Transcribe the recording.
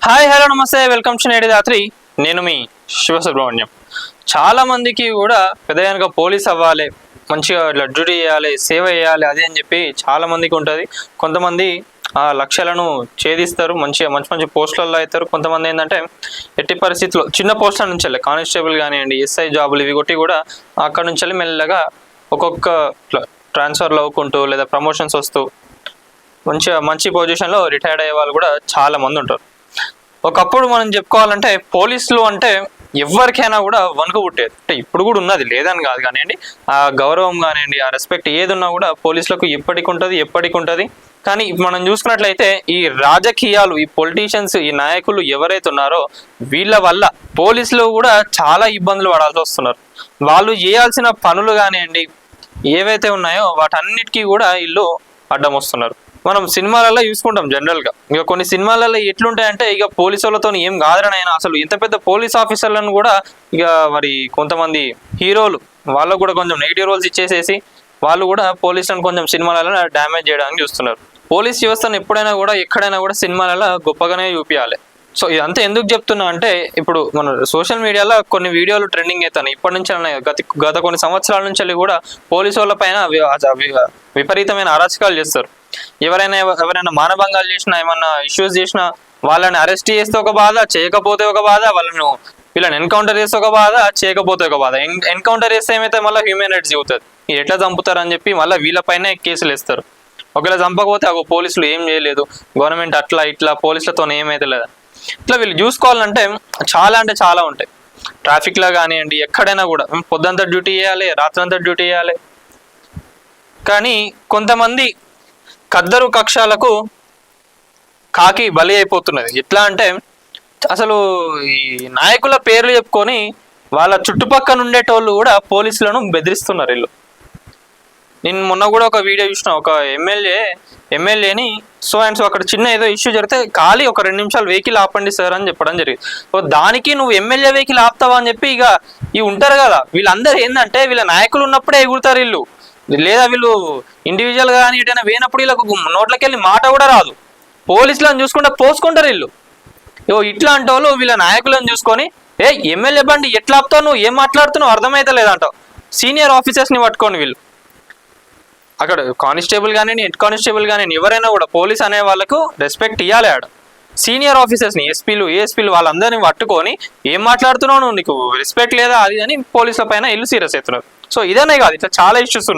Hi hello నమస్తే welcome to నేటి రాత్రి. నేను మీ శివసుబ్రహ్మణ్యం. చాలా మందికి కూడా పెద్దగా పోలీస్ అవ్వాలి, మంచిగా డ్యూటీ చేయాలి, సేవ చేయాలి అదే అని చెప్పి చాలా మందికి ఉంటుంది. కొంతమంది ఆ లక్ష్యాలను ఛేదిస్తారు, మంచి మంచి పోస్టులలో అవుతారు. కొంతమంది ఏంటంటే ఎట్టి పరిస్థితుల్లో చిన్న పోస్టుల నుంచి వెళ్ళి కానిస్టేబుల్ కానివ్వండి, ఎస్ఐ జాబులు ఇవి కొట్టి కూడా అక్కడ నుంచి వెళ్ళి మెల్లగా ఒక్కొక్క ట్రాన్స్ఫర్లు అవ్వుకుంటూ లేదా ప్రమోషన్స్ వస్తూ మంచి పొజిషన్లో రిటైర్డ్ అయ్యే వాళ్ళు కూడా చాలా మంది ఉంటారు. ఒకప్పుడు మనం చెప్పుకోవాలంటే పోలీసులు అంటే ఎవరికైనా కూడా వణుకు పుట్టేది. అంటే ఇప్పుడు కూడా ఉన్నది, లేదని కాదు కానివ్వండి, ఆ గౌరవం కానివ్వండి, ఆ రెస్పెక్ట్ ఏది ఉన్నా కూడా పోలీసులకు ఎప్పటికి ఉంటుంది. కానీ మనం చూసుకున్నట్లయితే ఈ రాజకీయాలు, ఈ పొలిటీషియన్స్, ఈ నాయకులు ఎవరైతే ఉన్నారో వీళ్ళ వల్ల పోలీసులు కూడా చాలా ఇబ్బందులు పడాల్సి వస్తున్నారు. వాళ్ళు చేయాల్సిన పనులు కానివ్వండి ఏవైతే ఉన్నాయో వాటన్నిటికీ కూడా వీళ్ళు అడ్డం వస్తున్నారు. మనం సినిమాలలో చూసుకుంటాం జనరల్గా. ఇక కొన్ని సినిమాలలో ఎట్లుంటాయంటే ఇక పోలీసు వాళ్ళతో ఏం కాదరనైనా అసలు ఇంత పెద్ద పోలీస్ ఆఫీసర్లను కూడా ఇక మరి కొంతమంది హీరోలు వాళ్ళకు కూడా కొంచెం నెగిటివ్ రోల్స్ ఇచ్చేసేసి వాళ్ళు కూడా పోలీసులను కొంచెం సినిమాలలో డ్యామేజ్ చేయడానికి చూస్తున్నారు. పోలీస్ వ్యవస్థను ఎప్పుడైనా కూడా ఎక్కడైనా కూడా సినిమాలలో గొప్పగానే చూపించాలి. సో ఇదంతా ఎందుకు చెప్తున్నా అంటే ఇప్పుడు మన సోషల్ మీడియాలో కొన్ని వీడియోలు ట్రెండింగ్ అవుతాయి ఇప్పటి నుంచి. గత కొన్ని సంవత్సరాల నుంచి కూడా పోలీసు వాళ్ళ పైన విపరీతమైన అరాచకాలు చేస్తారు. ఎవరైనా మానభంగాలు చేసినా, ఏమన్నా ఇష్యూస్ చేసినా వాళ్ళని అరెస్ట్ చేస్తే ఒక బాధ, చేయకపోతే ఒక బాధ, వీళ్ళని ఎన్కౌంటర్ చేస్తే ఒక బాధ, చేయకపోతే ఒక బాధ. ఎన్కౌంటర్ చేస్తే ఏమైతే మళ్ళీ హ్యూమన్ రైట్స్ చెబుతుంది, మీరు ఎట్లా చంపుతారు అని చెప్పి మళ్ళీ వీళ్ళపైనే కేసులు వేస్తారు. ఒకవేళ చంపకపోతే పోలీసులు ఏం చేయలేదు, గవర్నమెంట్ అట్లా ఇట్లా పోలీసులతో ఏమైతే లేదా. ఇట్లా వీళ్ళు చూసుకోవాలంటే చాలా ఉంటాయి. ట్రాఫిక్లో కానివ్వండి, ఎక్కడైనా కూడా పొద్దంతా డ్యూటీ చేయాలి, రాత్రంతా డ్యూటీ చేయాలి. కానీ కొంతమంది కద్దరు కక్షాలకు కాకి బలి అయిపోతున్నది. ఎట్లా అంటే అసలు ఈ నాయకుల పేర్లు చెప్పుకొని వాళ్ళ చుట్టుపక్కల ఉండేటోళ్ళు కూడా పోలీసులను బెదిరిస్తున్నారు వీళ్ళు. నేను మొన్న కూడా ఒక వీడియో చూసిన, ఒక ఎమ్మెల్యేని సో అక్కడ చిన్న ఏదో ఇష్యూ జరిగితే ఖాళీ ఒక 2 నిమిషాలు వెహికల్ ఆపండి సార్ అని చెప్పడం జరిగింది. సో దానికి నువ్వు ఎమ్మెల్యే వెహికల్ ఆపుతావా అని చెప్పి ఇక ఇవి ఉంటారు కదా వీళ్ళందరూ ఏంటంటే వీళ్ళ నాయకులు ఉన్నప్పుడే ఎగురుతారు వీళ్ళు, లేదా వీళ్ళు ఇండివిజువల్ గా కానీ ఎటైనా వేనప్పుడు వీళ్ళకు నోట్లకి వెళ్ళి మాట కూడా రాదు. పోలీసులను చూసుకుంటే పోసుకుంటారు వీళ్ళు. ఇట్లా అంటే వాళ్ళు వీళ్ళ నాయకులను చూసుకొని ఎమ్మెల్యే బండి ఎట్లా ఆపుతావు, నువ్వు ఏం మాట్లాడుతున్నావు అర్థమైతే లేదంటావు. సీనియర్ ఆఫీసర్స్ని పట్టుకోండి వీళ్ళు. అక్కడ కానిస్టేబుల్ కానీ హెడ్ కానిస్టేబుల్ కానీ ఎవరైనా కూడా పోలీస్ అనే వాళ్ళకు రెస్పెక్ట్ ఇవ్వాలి. ఆడ సీనియర్ ఆఫీసర్స్ని, ఏఎస్పీలు వాళ్ళందరినీ పట్టుకొని ఏం మాట్లాడుతున్నావు, నువ్వు నీకు రెస్పెక్ట్ లేదా అది అని పోలీసుల పైన ఇల్లు సీరియస్ అవుతున్నారు. సో ఇదనే కాదు, ఇట్లా చాలా ఇష్యూస్ ఉన్నాయి.